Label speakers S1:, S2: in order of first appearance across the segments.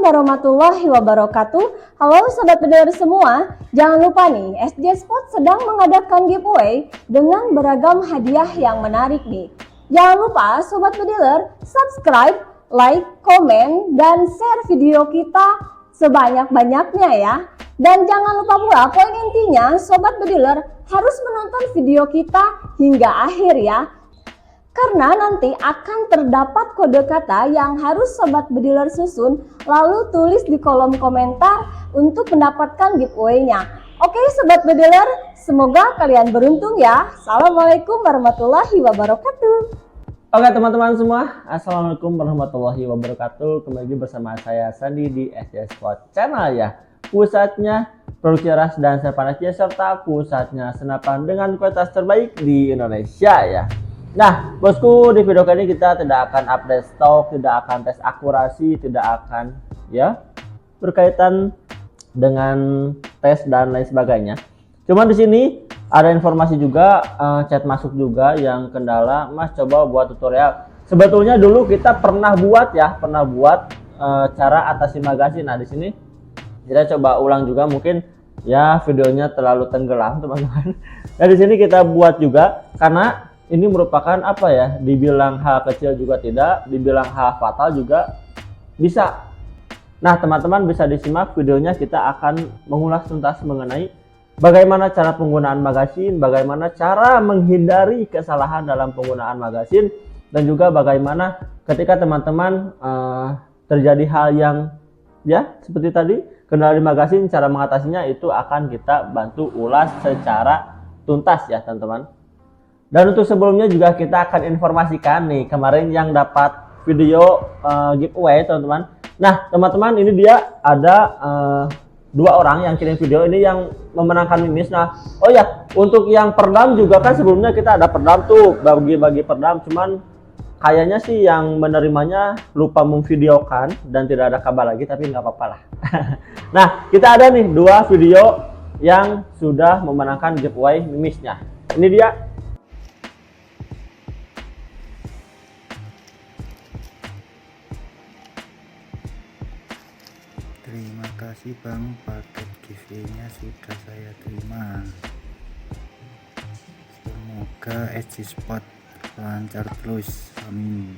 S1: Assalamualaikum warahmatullahi wabarakatuh. Halo Sobat Bediler semua, jangan lupa nih, SJ Spot sedang mengadakan giveaway dengan beragam hadiah yang menarik nih. Jangan lupa Sobat Bediler subscribe, like, komen, dan share video kita sebanyak-banyaknya ya. Dan jangan lupa pula, poin intinya Sobat Bediler harus menonton video kita hingga akhir ya. Karena nanti akan terdapat kode kata yang harus Sobat Bediler susun, lalu tulis di kolom komentar untuk mendapatkan giveaway-nya. Oke Sobat Bediler, semoga kalian beruntung ya. Assalamualaikum warahmatullahi wabarakatuh.
S2: Oke teman-teman semua, Assalamualaikum warahmatullahi wabarakatuh. Kembali lagi bersama saya Sandi di SJ Spot Channel ya. Pusatnya produksi ras dan sepanasnya serta pusatnya senapan dengan kualitas terbaik di Indonesia ya. Nah bosku, di video kali ini kita tidak akan update stok, tidak akan tes akurasi, tidak akan ya berkaitan dengan tes dan lain sebagainya. Cuman di sini ada informasi juga, chat masuk juga yang kendala, Mas coba buat tutorial. Sebetulnya dulu kita pernah buat cara atasi magazin. Nah di sini kita coba ulang juga, mungkin ya videonya terlalu tenggelam teman-teman. Nah di sini kita buat juga karena ini merupakan apa ya, dibilang hal kecil juga tidak, dibilang hal fatal juga bisa. Nah teman-teman bisa disimak videonya, kita akan mengulas tuntas mengenai bagaimana cara penggunaan magazin, bagaimana cara menghindari kesalahan dalam penggunaan magazin, dan juga bagaimana ketika teman-teman terjadi hal yang ya seperti tadi, kendala di magazin, cara mengatasinya itu akan kita bantu ulas secara tuntas ya teman-teman. Dan untuk sebelumnya juga kita akan informasikan nih kemarin yang dapat video giveaway teman-teman. Nah teman-teman, ini dia ada 2 orang yang kirim video ini yang memenangkan mimis. Nah oh ya, untuk yang perdam juga kan sebelumnya kita ada perdam tuh, bagi-bagi perdam, cuman kayaknya sih yang menerimanya lupa memvideokan dan tidak ada kabar lagi, tapi nggak apa-apa lah. Nah kita ada nih 2 video yang sudah memenangkan giveaway mimisnya. Ini dia.
S3: Terima kasih Bang, paket giveaway-nya sudah saya terima. Semoga SJ Spot lancar terus, amin.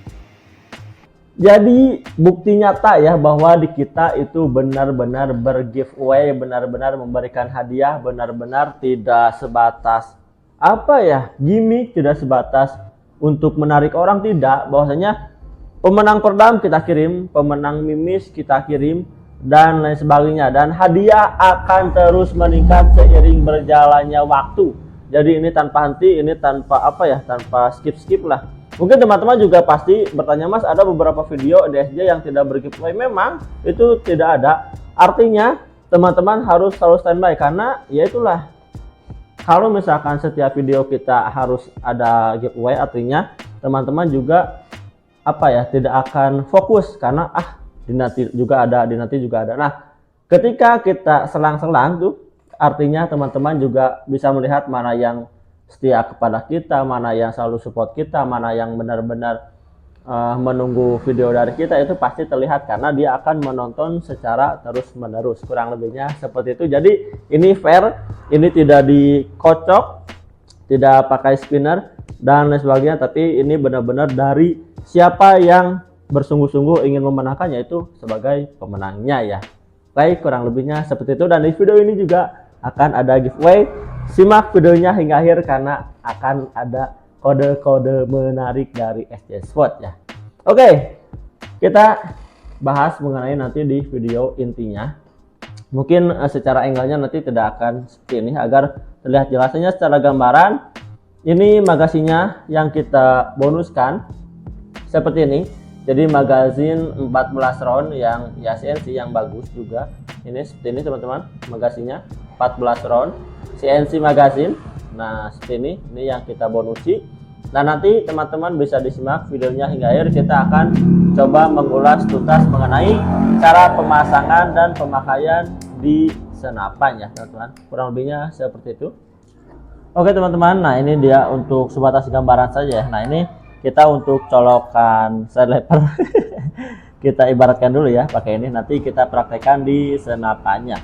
S2: Jadi bukti nyata ya bahwa di kita itu benar-benar bergiveaway, benar-benar memberikan hadiah, benar-benar tidak sebatas apa ya, gimmick, tidak sebatas untuk menarik orang, tidak. Bahwasanya pemenang perdam kita kirim, pemenang mimis kita kirim, dan lain sebagainya, dan hadiah akan terus meningkat seiring berjalannya waktu. Jadi ini tanpa henti, ini tanpa apa ya, tanpa skip lah. Mungkin teman-teman juga pasti bertanya, Mas ada beberapa video di SJ yang tidak bergiveaway. Memang itu tidak ada, artinya teman-teman harus selalu standby, karena ya itulah, kalau misalkan setiap video kita harus ada giveaway, artinya teman-teman juga apa ya, tidak akan fokus karena dinanti juga ada, dinanti juga ada. Nah ketika kita selang-selang tuh, artinya teman-teman juga bisa melihat mana yang setia kepada kita, mana yang selalu support kita, mana yang benar-benar menunggu video dari kita. Itu pasti terlihat karena dia akan menonton secara terus-menerus, kurang lebihnya seperti itu. Jadi ini fair, ini tidak dikocok, tidak pakai spinner dan lain sebagainya, tapi ini benar-benar dari siapa yang bersungguh-sungguh ingin memenangkan, yaitu sebagai pemenangnya ya. Baik, kurang lebihnya seperti itu. Dan di video ini juga akan ada giveaway. Simak videonya hingga akhir karena akan ada kode-kode menarik dari SJ Spot ya. Oke, kita bahas mengenai nanti di video intinya. Mungkin secara angle-nya nanti tidak akan seperti ini, agar terlihat jelasnya secara gambaran. Ini magazinnya yang kita bonuskan seperti ini. Jadi magazin 14 round yang ya CNC yang bagus juga. Ini seperti ini teman-teman, magazinnya 14 round CNC magazin. Nah seperti ini yang kita bonusi. Nah nanti teman-teman bisa disimak videonya hingga akhir. Kita akan coba mengulas tuntas mengenai cara pemasangan dan pemakaian di senapan ya teman-teman. Kurang lebihnya seperti itu. Oke teman-teman, nah ini dia untuk sebatas gambaran saja ya. Nah ini kita untuk colokan slide leper kita ibaratkan dulu ya pakai ini, nanti kita praktekkan di senapannya.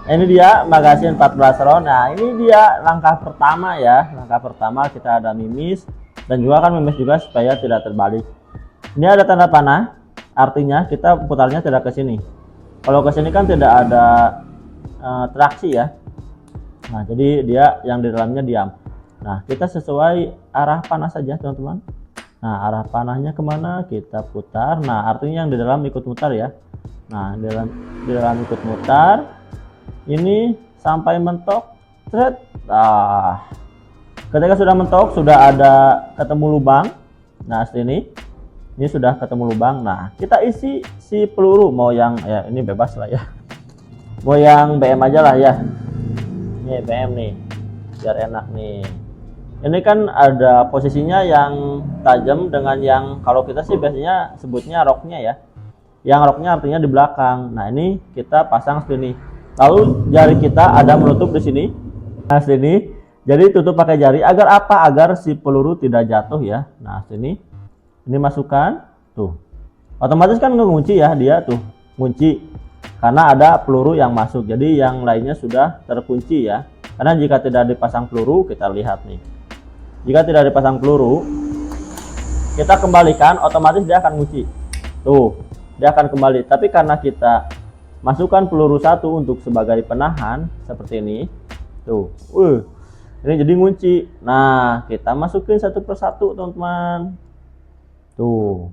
S2: Nah, ini dia magasin 14 round. Nah, ini dia langkah pertama ya. Langkah pertama kita ada mimis, dan juga kan mimis juga supaya tidak terbalik. Ini ada tanda panah, artinya kita putarnya tidak ke sini. Kalau ke sini kan tidak ada traksi ya. Nah, jadi dia yang di dalamnya diam. Nah, kita sesuai arah panah saja teman-teman. Nah, arah panahnya kemana kita putar. Nah, artinya yang di dalam ikut mutar ya. Nah, di dalam ikut mutar. Ini sampai mentok. Thread. Nah, ketika sudah mentok, sudah ada ketemu lubang. Nah, sini ini sudah ketemu lubang. Nah, kita isi si peluru, mau yang ya ini bebas lah ya. Mau yang BM aja lah ya. Ini BM nih, biar enak nih. Ini kan ada posisinya yang tajam dengan yang kalau kita sih biasanya sebutnya roknya ya. Yang roknya artinya di belakang. Nah, ini kita pasang sini. Lalu jari kita ada menutup di sini. Nah, sini. Jadi tutup pakai jari agar apa? Agar si peluru tidak jatuh ya. Nah, sini. Ini masukkan. Tuh. Otomatis kan ngunci ya dia tuh. Kunci. Karena ada peluru yang masuk. Jadi yang lainnya sudah terkunci ya. Karena jika tidak dipasang peluru, kita lihat nih. Jika tidak dipasang peluru, kita kembalikan, otomatis dia akan kunci. Tuh, dia akan kembali. Tapi karena kita masukkan peluru satu untuk sebagai penahan, seperti ini. Tuh, ini jadi ngunci. Nah, kita masukin satu persatu, teman-teman. Tuh,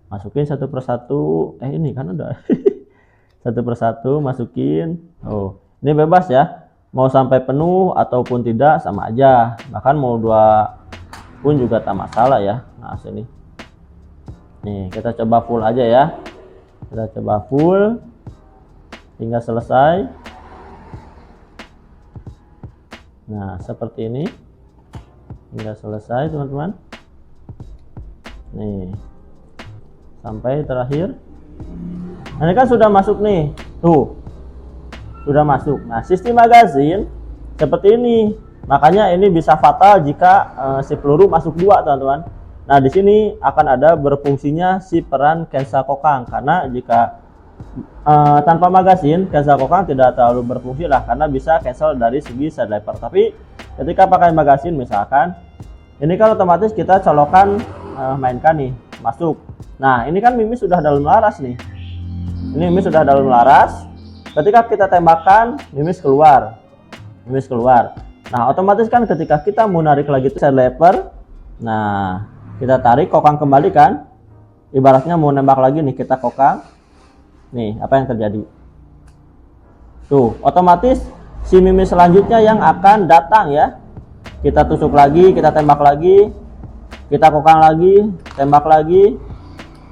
S2: masukin satu persatu. Ini kan udah. Satu persatu masukin. Oh, ini bebas ya. Mau sampai penuh ataupun tidak sama aja, bahkan mau 2 pun juga tak masalah ya. Nah, sini nih kita coba full aja ya, kita coba full hingga selesai. Nah, seperti ini hingga selesai teman-teman, nih sampai terakhir. Nah, ini kan sudah masuk nih, tuh sudah masuk. Nah, sistem magazin seperti ini. Makanya ini bisa fatal jika si peluru masuk 2, teman-teman. Nah, di sini akan ada berfungsinya si peran Kensa kokang, karena jika tanpa magazin Kensa kokang tidak terlalu berfungsi lah, karena bisa cancel dari segi sniper. Tapi ketika pakai magazin misalkan, ini kan otomatis kita colokan mainkan nih, masuk. Nah, ini kan mimis sudah dalam laras nih. Ini mimis sudah dalam laras. Ketika kita tembakan, mimis keluar. Mimis keluar. Nah, otomatis kan ketika kita mau narik lagi itu sniper. Nah, kita tarik, kokang kembali kan. Ibaratnya mau nembak lagi nih, kita kokang. Nih, apa yang terjadi? Tuh, otomatis si mimis selanjutnya yang akan datang ya. Kita tusuk lagi, kita tembak lagi. Kita kokang lagi, tembak lagi.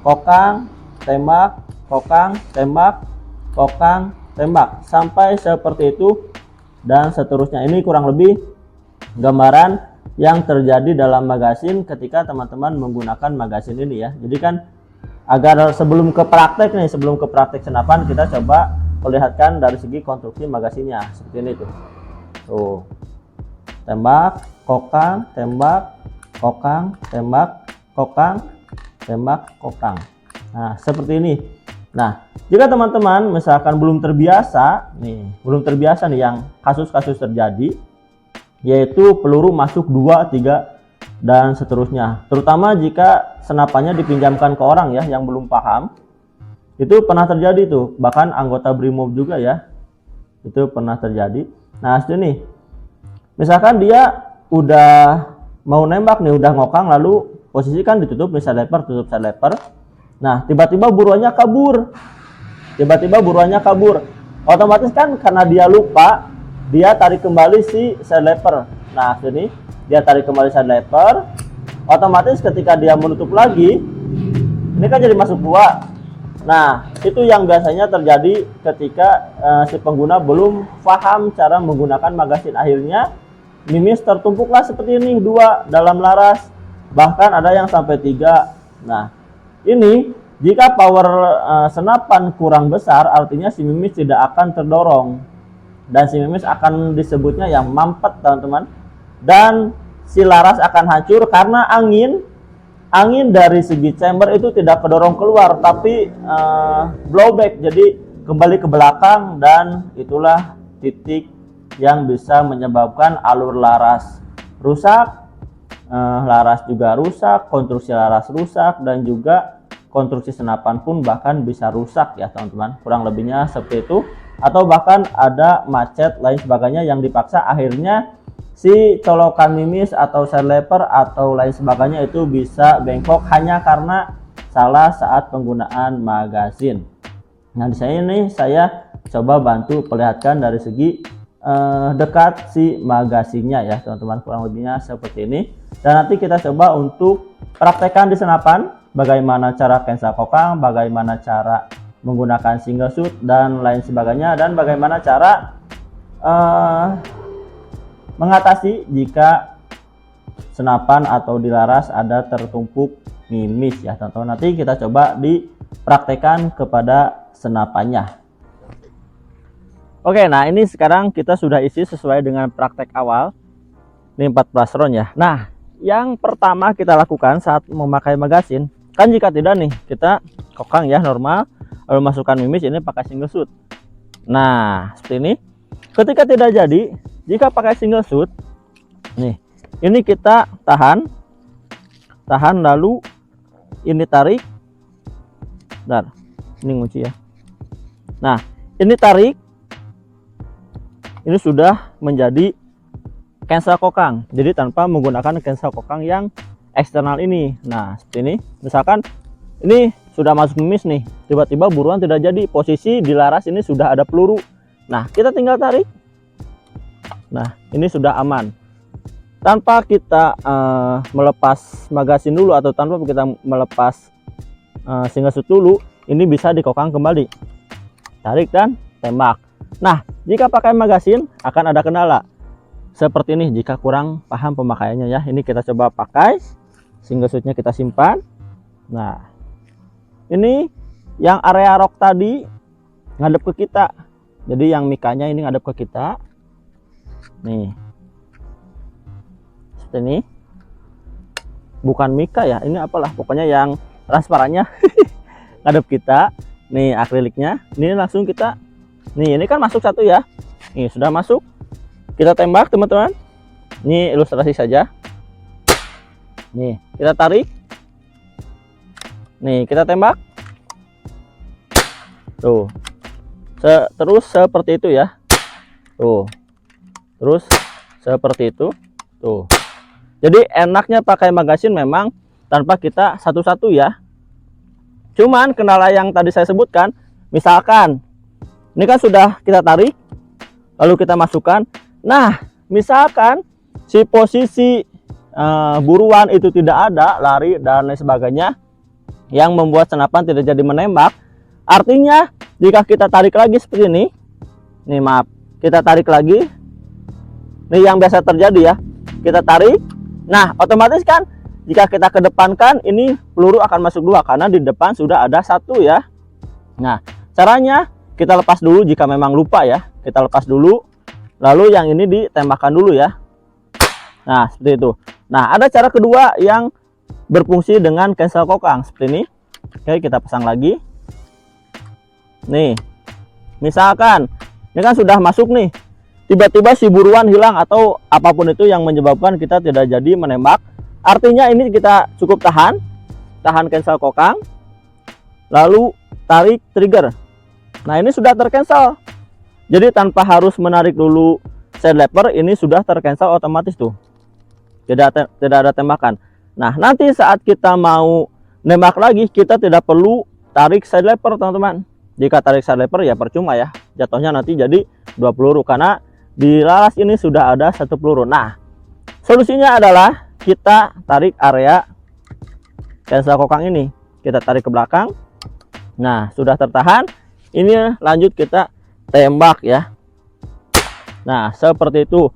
S2: Kokang, tembak, kokang, tembak, kokang, tembak, sampai seperti itu dan seterusnya. Ini kurang lebih gambaran yang terjadi dalam magazin ketika teman-teman menggunakan magazin ini ya. Jadi kan agar sebelum ke praktek nih, sebelum ke praktek senapan, kita coba perlihatkan dari segi konstruksi magazinnya seperti ini tuh. Tuh, tembak, kokang, tembak, kokang, tembak, kokang, tembak, kokang. Nah, seperti ini. Nah, jika teman-teman misalkan belum terbiasa nih yang kasus-kasus terjadi, yaitu peluru masuk 2, 3 dan seterusnya. Terutama jika senapannya dipinjamkan ke orang ya yang belum paham. Itu pernah terjadi tuh, bahkan anggota Brimob juga ya. Itu pernah terjadi. Nah, sini misalkan dia udah mau nembak nih, udah ngokang, lalu posisi kan ditutup nih sniper, tutup sniper. Nah, tiba-tiba buruannya kabur. Otomatis kan karena dia lupa, dia tarik kembali si sniper. Nah, sini dia tarik kembali sniper. Otomatis ketika dia menutup lagi, ini kan jadi masuk 2. Nah, itu yang biasanya terjadi ketika si pengguna belum paham cara menggunakan magazin. Akhirnya mimis tertumpuklah seperti ini, 2 dalam laras. Bahkan ada yang sampai 3. Nah, ini jika power senapan kurang besar, artinya si mimis tidak akan terdorong dan si mimis akan disebutnya yang mampet, teman-teman. Dan si laras akan hancur karena angin angin dari segi chamber itu tidak kedorong keluar, tapi blowback, jadi kembali ke belakang, dan itulah titik yang bisa menyebabkan alur laras rusak, laras juga rusak, konstruksi laras rusak, dan juga konstruksi senapan pun bahkan bisa rusak ya teman-teman, kurang lebihnya seperti itu. Atau bahkan ada macet lain sebagainya yang dipaksa, akhirnya si colokan mimis atau sandleper atau lain sebagainya itu bisa bengkok hanya karena salah saat penggunaan magazin. Nah di sini nih saya coba bantu perlihatkan dari segi dekat si magazinnya ya teman-teman, kurang lebihnya seperti ini. Dan nanti kita coba untuk praktekkan di senapan bagaimana cara cancel kokang, bagaimana cara menggunakan single shoot dan lain sebagainya, dan bagaimana cara mengatasi jika senapan atau di laras ada tertumpuk mimis ya teman-teman. Nanti kita coba dipraktekkan kepada senapannya. Oke, nah ini sekarang kita sudah isi sesuai dengan praktek awal. Ini 14 round ya. Nah, yang pertama kita lakukan saat memakai magazin, kan jika tidak nih, kita kokang ya normal, lalu masukkan mimis, ini pakai single shoot. Nah, seperti ini. Ketika tidak jadi, jika pakai single shoot, nih, ini kita tahan, lalu ini tarik. Bentar, ini ngunci ya. Nah, ini tarik. Ini sudah menjadi cancel kokang, jadi tanpa menggunakan cancel kokang yang eksternal ini. Nah seperti ini, misalkan ini sudah masuk mimis nih, tiba-tiba buruan tidak jadi, posisi di laras ini sudah ada peluru. Nah kita tinggal tarik. Nah ini sudah aman, tanpa kita melepas magazin dulu atau tanpa kita melepas single shoot dulu, ini bisa dikokang kembali, tarik dan tembak. Nah, jika pakai magazin akan ada kendala seperti ini jika kurang paham pemakaiannya ya. Ini kita coba pakai, single shootnya kita simpan. Nah, ini yang area rok tadi ngadep ke kita, jadi yang mikanya ini ngadep ke kita. Nih, seperti ini. Bukan mika ya, ini apalah, pokoknya yang transparannya ngadep kita. Nih akriliknya, ini langsung kita. Nih ini kan masuk satu ya, nih sudah masuk, kita tembak teman-teman. Ini ilustrasi saja. Nih kita tarik, nih kita tembak, tuh terus seperti itu ya, tuh terus seperti itu tuh. Jadi enaknya pakai magazin memang tanpa kita satu-satu ya. Cuman kendala yang tadi saya sebutkan, misalkan ini kan sudah kita tarik, lalu kita masukkan. Nah, misalkan si posisi buruan itu tidak ada, lari dan lain sebagainya, yang membuat senapan tidak jadi menembak. Artinya, jika kita tarik lagi seperti ini, nih maaf, kita tarik lagi, nih yang biasa terjadi ya, kita tarik. Nah, otomatis kan, jika kita kedepankan, ini peluru akan masuk dua karena di depan sudah ada satu ya. Nah, caranya kita lepas dulu jika memang lupa ya, kita lepas dulu, lalu yang ini ditembakkan dulu ya. Nah seperti itu. Nah ada cara kedua yang berfungsi dengan cancel kokang seperti ini. Oke, kita pasang lagi. Nih misalkan ini kan sudah masuk nih, tiba-tiba si buruan hilang atau apapun itu yang menyebabkan kita tidak jadi menembak. Artinya ini kita cukup tahan cancel kokang, lalu tarik trigger. Nah ini sudah tercancel, jadi tanpa harus menarik dulu side lever, ini sudah tercancel otomatis tuh, tidak ada tembakan. Nah nanti saat kita mau nembak lagi, kita tidak perlu tarik side lever teman-teman. Jika tarik side lever ya percuma ya, jatuhnya nanti jadi 2 peluru karena di laras ini sudah ada 1 peluru. Nah solusinya adalah kita tarik area cancel kokang ini, kita tarik ke belakang. Nah sudah tertahan, ini lanjut kita tembak ya. Nah seperti itu.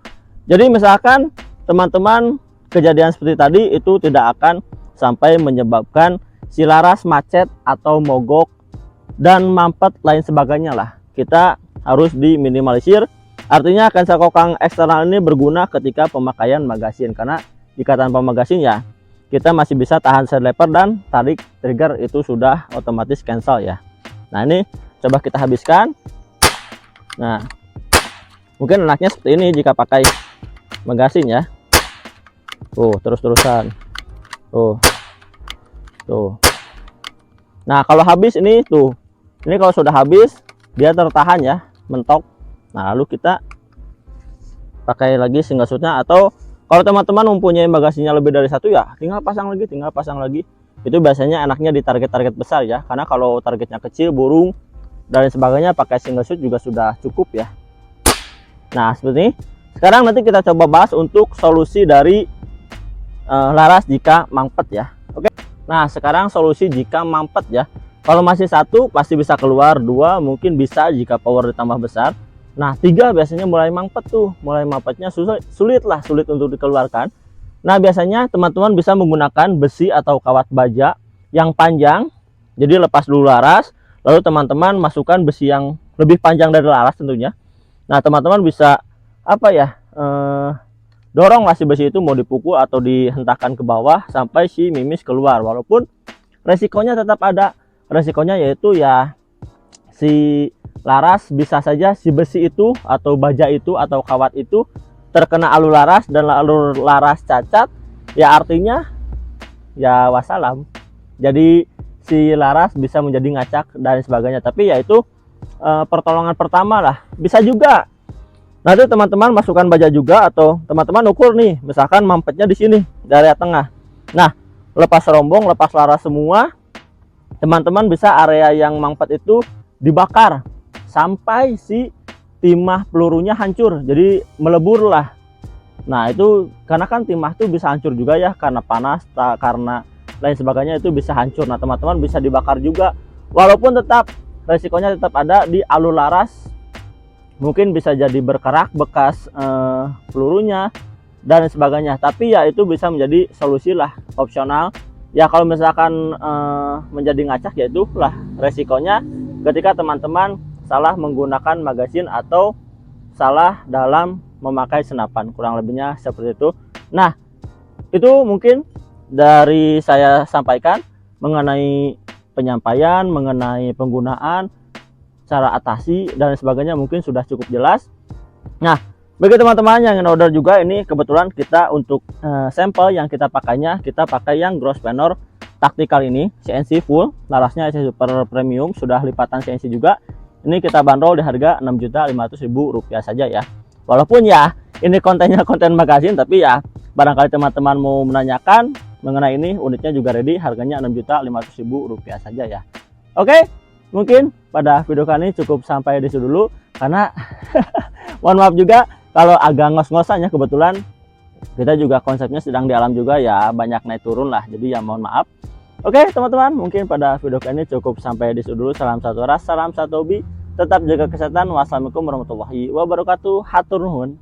S2: Jadi misalkan teman-teman kejadian seperti tadi itu tidak akan sampai menyebabkan si laras macet atau mogok dan mampet lain sebagainya lah. Kita harus diminimalisir. Artinya cancel kokang eksternal ini berguna ketika pemakaian magazin, karena jika tanpa magazin ya kita masih bisa tahan seleper dan tarik trigger, itu sudah otomatis cancel ya. Nah ini coba kita habiskan. Nah mungkin enaknya seperti ini jika pakai magasin ya. Terus-terusan. Tuh. Nah kalau habis ini tuh, ini kalau sudah habis dia tertahan ya, mentok. Nah lalu kita pakai lagi single shootnya, atau kalau teman-teman mempunyai magasinnya lebih dari satu ya tinggal pasang lagi. Itu biasanya enaknya di target-target besar ya, karena kalau targetnya kecil, burung dan sebagainya, pakai single shoot juga sudah cukup ya. Nah seperti ini. Sekarang nanti kita coba bahas untuk solusi dari laras jika mampet ya. Oke. Nah sekarang solusi jika mampet ya. Kalau masih satu pasti bisa keluar, 2 mungkin bisa jika power ditambah besar. Nah 3 biasanya mulai mampet tuh, mulai mampetnya sulit untuk dikeluarkan. Nah biasanya teman-teman bisa menggunakan besi atau kawat baja yang panjang. Jadi lepas dulu laras, lalu teman-teman masukkan besi yang lebih panjang dari laras tentunya. Nah teman-teman bisa doronglah si besi itu, mau dipukul atau dihentakkan ke bawah sampai si mimis keluar. Walaupun resikonya tetap ada, resikonya yaitu ya si laras bisa saja si besi itu atau baja itu atau kawat itu terkena alur laras dan alur laras cacat, ya artinya ya wassalam. Jadi si laras bisa menjadi ngacak dan sebagainya. Tapi ya itu pertolongan pertama lah. Bisa juga nanti teman-teman masukkan baja juga, atau teman-teman ukur nih, misalkan mampetnya di sini di area tengah. Nah lepas rombong, lepas laras semua, teman-teman bisa area yang mampet itu dibakar sampai si timah pelurunya hancur, jadi melebur lah. Nah itu karena kan timah itu bisa hancur juga ya, karena panas, karena lain sebagainya itu bisa hancur. Nah teman-teman bisa dibakar juga, walaupun tetap resikonya tetap ada di alur laras. Mungkin bisa jadi berkerak bekas pelurunya dan sebagainya, tapi ya itu bisa menjadi solusi lah, opsional ya. Kalau misalkan menjadi ngacak, ya itulah resikonya ketika teman-teman salah menggunakan magasin atau salah dalam memakai senapan, kurang lebihnya seperti itu. Nah itu mungkin dari saya sampaikan mengenai penyampaian, mengenai penggunaan, cara atasi dan sebagainya, mungkin sudah cukup jelas. Nah bagi teman-teman yang ingin order juga, ini kebetulan kita untuk sampel yang kita pakainya, kita pakai yang Grosvenor Tactical ini, CNC full, larasnya super premium, sudah lipatan CNC juga. Ini kita bandrol di harga Rp6.500.000 saja ya. Walaupun ya ini kontennya konten magasin, tapi ya barangkali teman-teman mau menanyakan mengenai ini, unitnya juga ready, harganya Rp6.500.000 saja ya. Oke, mungkin pada video kali ini cukup sampai di situ dulu, karena mohon maaf juga kalau agak ngos-ngosan ya, kebetulan kita juga konsepnya sedang di alam juga ya, banyak naik turun lah, jadi ya mohon maaf. Oke teman-teman, mungkin pada video kali ini cukup sampai di situ dulu. Salam satu ras, salam satu hobi, tetap jaga kesehatan. Wassalamualaikum warahmatullahi wabarakatuh. Hatur nuhun.